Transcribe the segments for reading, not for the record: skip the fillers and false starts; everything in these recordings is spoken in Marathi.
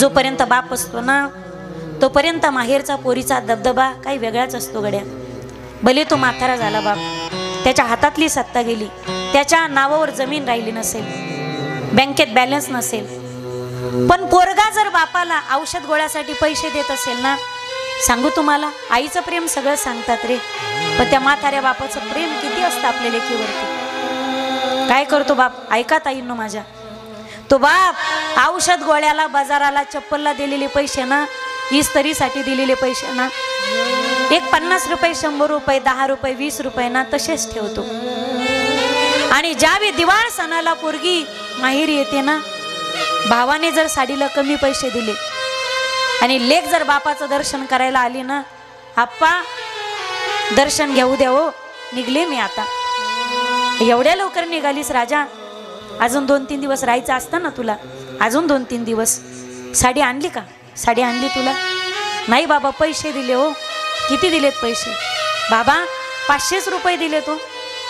जोपर्यंत बाप असतो ना तोपर्यंत माहेरचा पोरीचा दबदबा काही वेगळाच असतो गड्या. भले तो म्हातारा झाला बाप, त्याच्या हातातली सत्ता गेली, त्याच्या नावावर जमीन राहिली नसेल, बँकेत बॅलन्स नसेल, पण पोरगा जर बापाला औषध गोळ्यासाठी पैसे देत असेल ना, सांगू तुम्हाला आईचं प्रेम सगळं सांगतात रे, पण त्या म्हाताऱ्या बापाचं प्रेम किती असतं आपल्या लेकीवरती. काय करतो बाप, ऐका ताईंनो माझ्या, तो बाप औषध गोळ्याला, बाजाराला, चप्पलला दिलेले पैसे ना, इस्त्रीसाठी दिलेले पैसे ना, एक 50 रुपये, 100 रुपये, 10 रुपये, 20 रुपये ना तसेच ठेवतो. आणि ज्यावेळी दिवाळ सणाला पोरगी माहेरी येते ना, भावाने जर साडीला कमी पैसे दिले आणि लेक जर बापाचं दर्शन करायला आली ना, आप्पा दर्शन घेऊ द्या हो, निघले मी आता. एवढ्या लवकर निघालीस राजा, अजून 2-3 दिवस राहायचं असतं ना तुला, अजून 2-3 दिवस. साडी आणली का, साडी आणली तुला? नाही बाबा पैसे दिले हो. किती दिलेत पैसे बाबा? 500 रुपये दिले तो,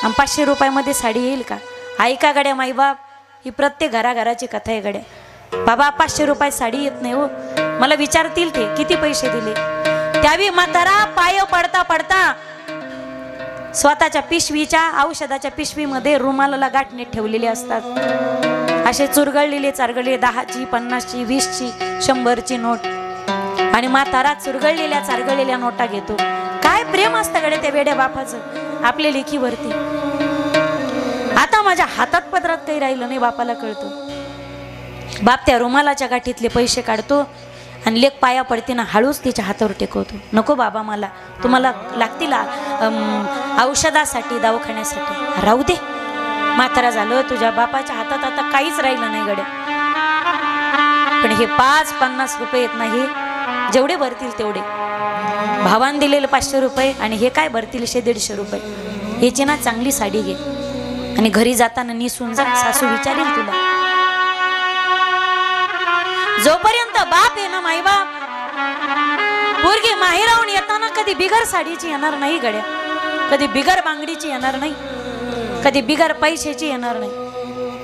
आणि 500 रुपयामध्ये साडी येईल का? ऐका गड्या माईबाप, ही प्रत्येक घराघराची कथा आहे गड्या. बाबा 500 रुपयात साडी येत नाही हो. मला विचारतील ते किती पैसे दिले. त्यावेळी म्हातारा पाय पडता पडता स्वतःच्या पिशवीच्या, औषधाच्या पिशवीमध्ये रुमालाला गाठणे ठेवलेले असतात. असे चुरगळलेले चारगळलेले 10ची, 50ची, 20ची, 100ची नोट, आणि म्हातारा चुरगळलेल्या चारगळलेल्या नोटा घेतो. काय प्रेम असतं गड्या त्या वेड्या बापाचं आपल्या लेकीवरती. आता माझ्या हातात पदरात काही राहिलं नाही, बापाला कळतं. बाप त्या रुमालाच्या गाठीतले पैसे काढतो आणि लेक पाया पडते ना, हळूच तिच्या हातावर टेकवतो. नको बाबा, मला तुम्हाला लागतील औषधासाठी, दवाखान्यासाठी, राहू दे. म्हातारा झालं, तुझ्या बापाच्या हातात आता काहीच राहिलं नाही गड्या. पण हे 5-50 रुपये येत नाही, जेवढे भरतील तेवढे. भावान दिलेले 500 रुपये आणि हे काय भरतील 100-150 रुपये. ह्याची ना चांगली साडी घे आणि घरी जाताना निसून जा, सासू विचारेल तुला. जोपर्यंत बाप आहे ना माईबाप, पोरगी माहेरावून येताना कधी बिगर साडीची येणार नाही गड्या, कधी बिगर बांगडीची येणार नाही, कधी बिगर पैशाची येणार नाही.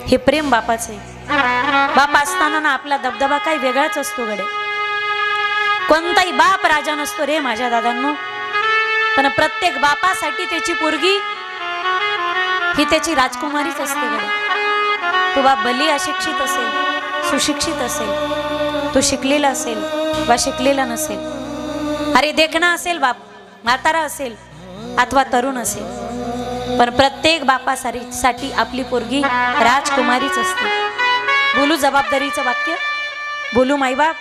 हे प्रेम बापाचं आहे. बाप असताना ना आपला दबदबा काही वेगळाच असतो गड्या. कोणताही बाप राजा नसतो रे माझ्या दादांनो, पण प्रत्येक बापासाठी त्याची पोरगी ही त्याची राजकुमारीच असते गड्या. तो बाप भली अशिक्षित असेल, सुशिक्षित असेल, तो शिकलेला असेल वा शिकलेला नसेल, अरे देखणा असेल बाप, म्हातारा असेल अथवा तरुण असेल, पण प्रत्येक बापासाठी आपली पोरगी राजकुमारीच असते. बोलू जबाबदारीचं वाक्य, बोलू माईबाप.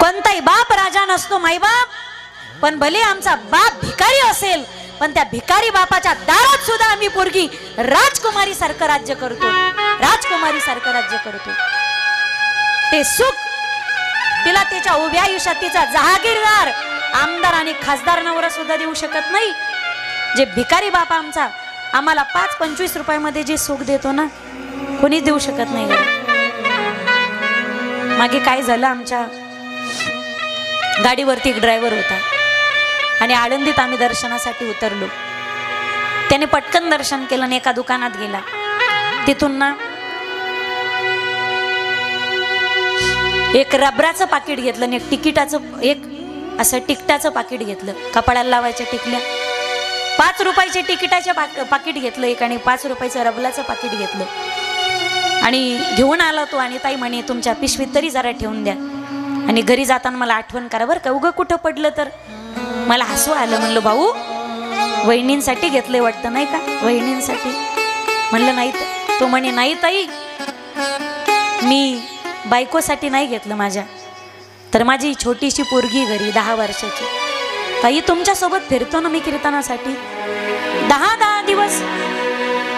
कोणताही बाप राजा नसतो माईबाप, पण भले आमचा बाप भिकारी असेल, पण त्या भिकारी बापाच्या दारात सुद्धा आम्ही पोरगी राजकुमारी सारखं राज्य करतो, राजकुमारी सारखं राज्य करतो. ते सुख तिला त्याच्या उभ्या आयुष्यात तिचा जहागीरदार, आमदार आणि खासदार नवरा सुद्धा देऊ शकत नाही. जे भिकारी बाप आमचा आम्हाला 5-25 रुपयामध्ये जे सुख देतो ना, कोणीच देऊ शकत नाही. मागे काय झालं, आमच्या गाडीवरती एक ड्रायव्हर होता आणि आळंदीत आम्ही दर्शनासाठी उतरलो. त्याने पटकन दर्शन केलं आणि एका दुकानात गेला. तिथून ना एक रबराचं पाकिट घेतलं आणि एक तिकिटाचं, एक असं तिकटाचं पाकिट घेतलं, कपाळाला लावायच्या टिकल्या. 5 रुपयाचे तिकिटाचे पाकिट घेतलं एक, आणि 5 रुपयाचं रबलाचं पाकिट घेतलं आणि घेऊन आला तो. आणि ताई म्हणे तुमच्या पिशवीत तरी जरा ठेवून द्या, आणि घरी जाताना मला आठवण करा बरं का, उगं कुठं पडलं तर. मला हसू आलं. म्हणलं भाऊ वहिनींसाठी घेतलंय वाटतं नाही का, वहिनींसाठी. म्हणलं नाही. तो म्हणे नाही ताई, मी बायकोसाठी नाही घेतलं माझ्या, तर माझी छोटीशी पोरगी घरी 10 वर्षाची. ताई तुमच्यासोबत फिरतो ना मी कीर्तनासाठी 10-10 दिवस,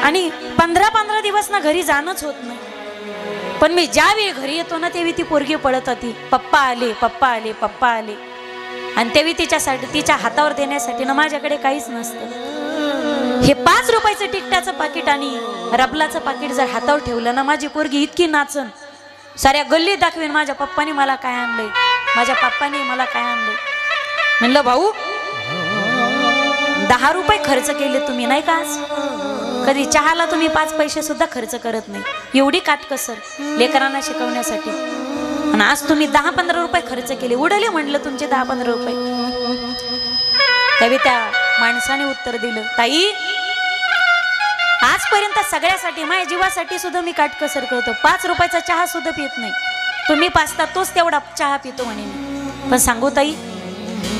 आणि 15-15 दिवस ना घरी जाणंच होत नाही. पण मी ज्यावेळी घरी येतो ना तेव्हा ती पोरगी पळत होती, पप्पा आले, पप्पा आले, पप्पा आले. आणि तेव्हा तिच्यासाठी, तिच्या हातावर देण्यासाठी ना माझ्याकडे काहीच नसतं. हे 5 रुपयाचं तिकटाचं पाकिट आणि रबलाचं पाकिट जर हातावर ठेवलं ना, माझी पोरगी इतकी नाचन, साऱ्या गल्लीत दाखवेन माझ्या पप्पाने मला काय आणलंय, माझ्या पप्पाने मला काय आणलंय. म्हणलं भाऊ 10 रुपये खर्च केले तुम्ही नाही का आज, कधी चहाला तुम्ही 5 पैसे सुद्धा खर्च करत नाही, एवढी काटकसर लेकरांना शिकवण्यासाठी. आणि आज तुम्ही 10-15 रुपये खर्च केले, उडले म्हटलं तुमचे 10-15 रुपये. त्यावेळी त्या माणसाने उत्तर दिलं, ताई आजपर्यंत सगळ्यासाठी माझ्या जीवासाठी सुद्धा मी काटकसर करतो, 5 रुपयाचा चहा सुद्धा पित नाही, तुम्ही पाचता तोच तेवढा चहा पितो म्हणे मी. पण सांगू ताई,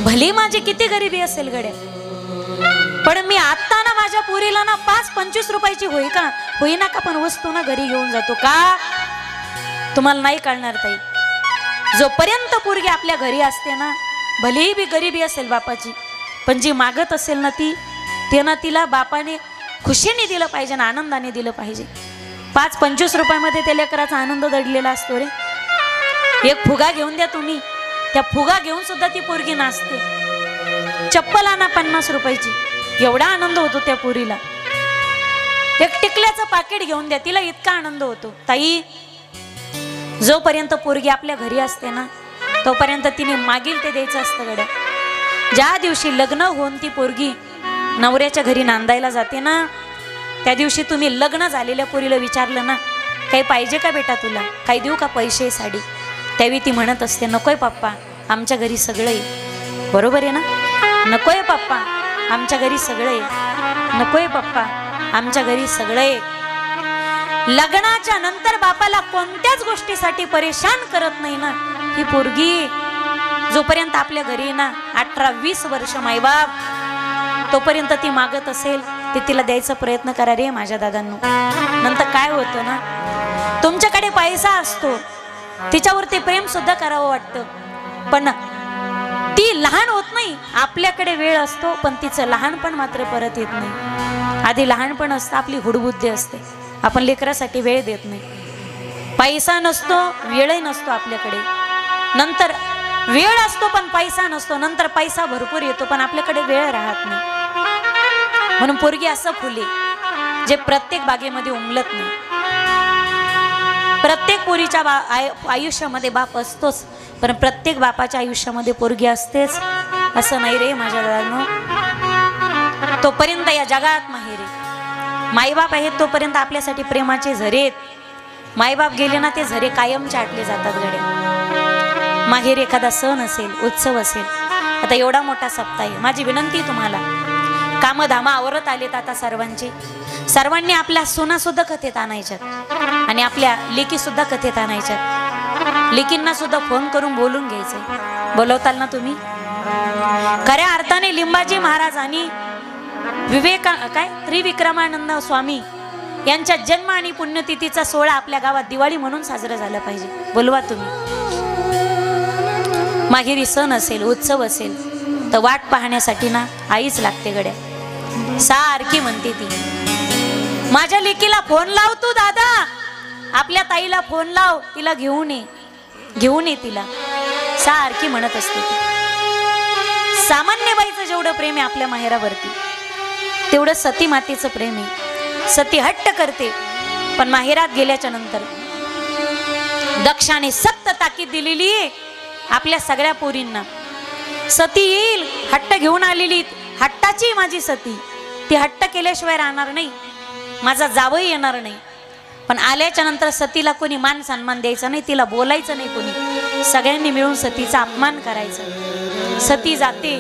भले माझी किती गरिबी असेल गड्या, पण मी आता ना माझ्या पुरीला ना 5-25 रुपयाची होईना का पण वस्तू ना घरी घेऊन जातो. का तुम्हाला नाही कळणार ताई, जोपर्यंत पोरगी आपल्या घरी असते ना, भलेही बी गरिबी असेल बापाची, पण जी मागत असेल ना ते ना तिला बापाने खुशीने दिलं पाहिजे ना, आनंदाने दिलं पाहिजे. 5-25 रुपयामध्ये त्या लेकराचा आनंद दडलेला असतो रे. एक फुगा घेऊन द्या तुम्ही, त्या फुगा घेऊन सुद्धा ती पोरगी नाचते. चप्पल आणा 50 रुपयाची, एवढा आनंद होतो त्या पोरीला. एक टिकल्याचं पाकिट घेऊन द्या, तिला इतका आनंद होतो. ताई जोपर्यंत पोरगी आपल्या घरी असते ना, तोपर्यंत तिने मागील ते द्यायचं असतं गड्या. ज्या दिवशी लग्न होऊन ती पोरगी नवऱ्याच्या घरी नांदायला जाते ना, त्या दिवशी तुम्ही लग्न झालेल्या पोरीला विचारलं ना, काही पाहिजे का बेटा तुला, काही देऊ का पैसे साडी, त्यावेळी ती म्हणत असते, नकोय पप्पा आमच्या घरी सगळं आहे. बरोबर आहे ना, नकोय पप्पा आमच्या घरी सगळं आहे, नकोय पप्पा आमच्या घरी सगळं आहे. लग्नाच्या नंतर बापाला कोणत्याच गोष्टीसाठी परेशान करत नाही ना ही पोरगी. जोपर्यंत आपल्या घरी ना 18-20 वर्ष मायबाप, तोपर्यंत ती मागत असेल ते तिला द्यायचा प्रयत्न करा रे माझ्या दादांनो. नंतर काय होतं ना, तुमच्याकडे पैसा असतो, तिच्यावरती प्रेम सुद्धा करावं वाटतं, पण ती लहान होत नाही. आपल्याकडे वेळ असतो पण तिचं लहानपण मात्र परत येत नाही. आधी लहानपण असतं, आपली हुडबुद्धी असते, आपण लेकरासाठी वेळ देत नाही. पैसा नसतो, वेळही नसतो आपल्याकडे. नंतर वेळ असतो पण पैसा नसतो, नंतर पैसा भरपूर येतो पण आपल्याकडे वेळ राहत नाही. म्हणून पोरगी असं फुले जे प्रत्येक बागेमध्ये उमलत नाही. प्रत्येक पोरीच्या आयुष्यामध्ये बाप असतोच, पण प्रत्येक बापाच्या आयुष्यामध्ये पोरगी असतेच असं नाही रे माझ्या दादांनो. तोपर्यंत या जगात माहेर आहे, माईबाप आहेत तोपर्यंत आपल्यासाठी प्रेमाचे झरे आहेत. माईबाप गेले ना ते झरे कायम चाटले जातात गड्या. माहेर एखादा सण असेल, उत्सव असेल, आता एवढा मोठा सप्ताह आहे, माझी विनंती तुम्हाला, कामधामा आवरत आलेत आता सर्वांनी आपल्या सोना सुद्धा कथेत आणायच्यात आणि आपल्या लेकी सुद्धा कथेत आणायच्यात. लेकींना सुद्धा फोन करून बोलून घ्यायचंय. बोलवताल ना तुम्ही? खऱ्या अर्थाने लिंबाजी महाराज आणि त्रिविक्रमानंद स्वामी यांच्या जन्म आणि पुण्यतिथीचा सोहळा आपल्या गावात दिवाळी म्हणून साजरा झाला पाहिजे. बोलवा तुम्ही. माहेरी सण असेल, उत्सव असेल तर वाट पाहण्यासाठी ना आईच लागते गड्या. सारखी म्हणते ती, माझ्या लेकीला फोन लाव तू दादा, आपल्या ताईला फोन लाव, तिला घेऊन ये तिला, सारखी म्हणत असते ती. सामान्य बाईचं जेवढं प्रेम आहे आपल्या माहेरावरती, तेवढं सती मातेचं प्रेम आहे. सती हट्ट करते, पण माहेरात गेल्याच्या नंतर दक्षाने सक्त ताकीद दिलेली आहे आपल्या सगळ्या पोरींना. सती येईल, हट्ट घेऊन आलेली, हट्टाची माझी सती, ती हट्ट केल्याशिवाय राहणार नाही, माझा जावई येणार नाही. पण आल्याच्या नंतर सतीला कोणी मान सन्मान द्यायचा नाही, तिला बोलायचं नाही कोणी, सगळ्यांनी मिळून सतीचा अपमान करायचा. सती जाते,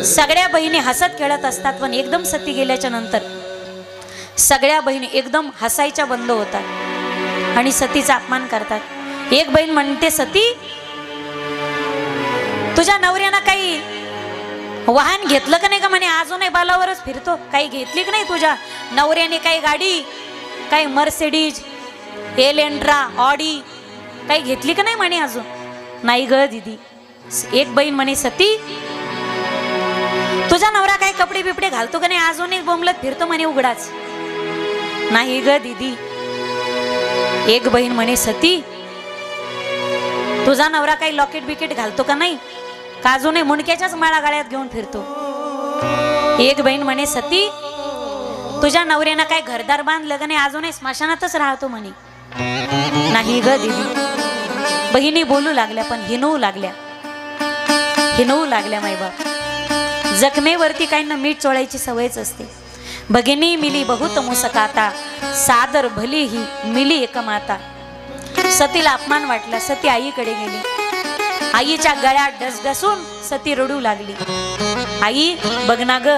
सगळ्या बहिणी हसत खेळत असतात, पण एकदम सती गेल्याच्या नंतर सगळ्या बहिणी एकदम हसायच्या बंद होतात आणि सतीचा अपमान करतात. एक बहीण म्हणते, सती तुझ्या नवऱ्यानं काही वाहन घेतलं का नाही का म्हणे, अजूनही बालावरच फिरतो, काही घेतली का नाही तुझ्या नवऱ्याने, काही गाडी, काही मर्सिडीज, एलेंट्रा, ऑडी काही घेतली का नाही म्हणे अजून. नाही ग दीदी. एक बहीण म्हणे, सती तुझा नवरा काही कपडे बिपडे घालतो का नाही, अजूनही बोंबलत फिरतो म्हणे उघडाच. नाही ग दीदी. एक बहीण म्हणे, सती तुझा नवरा काही लॉकेट बिकेट घालतो का नाही, का अजूनही मुंडक्याच्याच माळा गाळ्यात घेऊन फिरतो. एक बहीण म्हणे, सती तुझ्या नवऱ्यानं काय घरदार बांधलं का नाही, अजूनही स्मशानातच राहतो म्हणे. नाही ग दीदी. बहिणी बोलू लागल्या, पण हिनवू लागल्या मायबाप. जखमेवरती काहींना मीठ चोळायची सवयच असते. भगिनी मिली बहुत मुसकाता, सादर भली ही मिली एक माता. सतीला अपमान वाटला. सती आईकडे गेली. आईच्या गळ्यात डसडसून सती रडू लागली. आई बघ ना ग,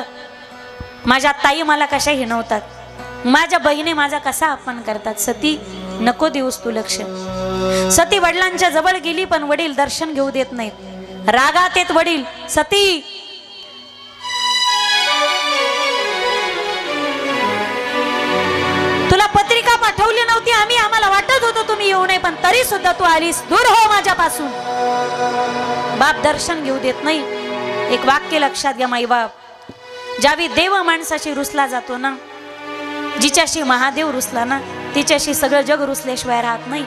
माझ्या ताई मला कशा हिणवतात, माझ्या बहिणी माझा कसा अपमान करतात. सती नको देऊस तू लक्ष. सती वडिलांच्या जवळ गेली, पण वडील दर्शन घेऊ देत नाहीत. रागात येत वडील, सती तुला पत्रिका पाठवली नव्हती आम्ही, आम्हाला वाटत होतं तुम्ही येऊ नये, पण तरी सुद्धा तू आलीस. दूर हो माझ्यापासून. बाप दर्शन घेऊ देत नाही. एक वाक्य लक्षात घ्या माई बाप, ज्यावेळी देव माणसाशी रुसला जातो ना, जिच्याशी महादेव रुसला ना, तिच्याशी सगळं जग रुसल्याशिवाय राहत नाही.